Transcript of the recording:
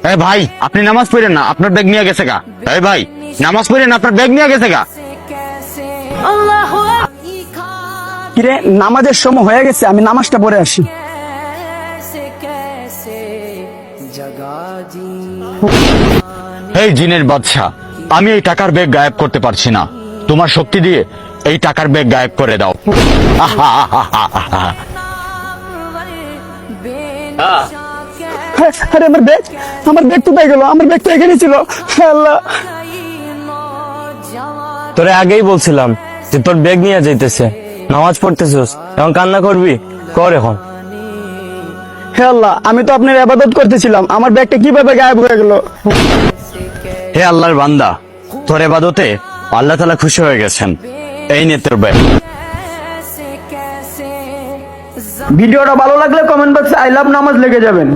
এই ভাই, আপনি নামাজ পড়েন না, আপনার ব্যাগ নিয়ে গেছে গা। এই ভাই, নামাজ পড়েন, আপনার ব্যাগ নিয়ে গেছে গা। কিরে, নামাজের সময় হয়ে গেছে, আমি নামাজটা পড়ে আসি। এই জিনের বাদশা, আমি এই টাকার ব্যাগ গায়েব করতে পারছি না, তোমার শক্তি দিয়ে এই টাকার ব্যাগ গায়েব করে দাও। আরে আমার ব্যাগ কোথায় গেল? আমার ব্যাগ তো এখানে ছিল। আল্লাহ, তোরে আগেই বলছিলাম যে তোর ব্যাগ নিয়ে যাইতেছে, নামাজ পড়তেছিস, এখন কান্না করবি? কর এখন। হে আল্লাহ, আমি তো আপনার ইবাদত করতেছিলাম, আমার ব্যাগটা কিভাবে গায়েব হয়ে গেল? হে আল্লাহর বান্দা, তোর ইবাদতে আল্লাহ তাআলা খুশি হয়ে গেছেন, এই নে তোর ব্যাগ। ভিডিওটা ভালো লাগলে কমেন্ট বক্সে আই লাভ নামাজ লিখে যাবেন।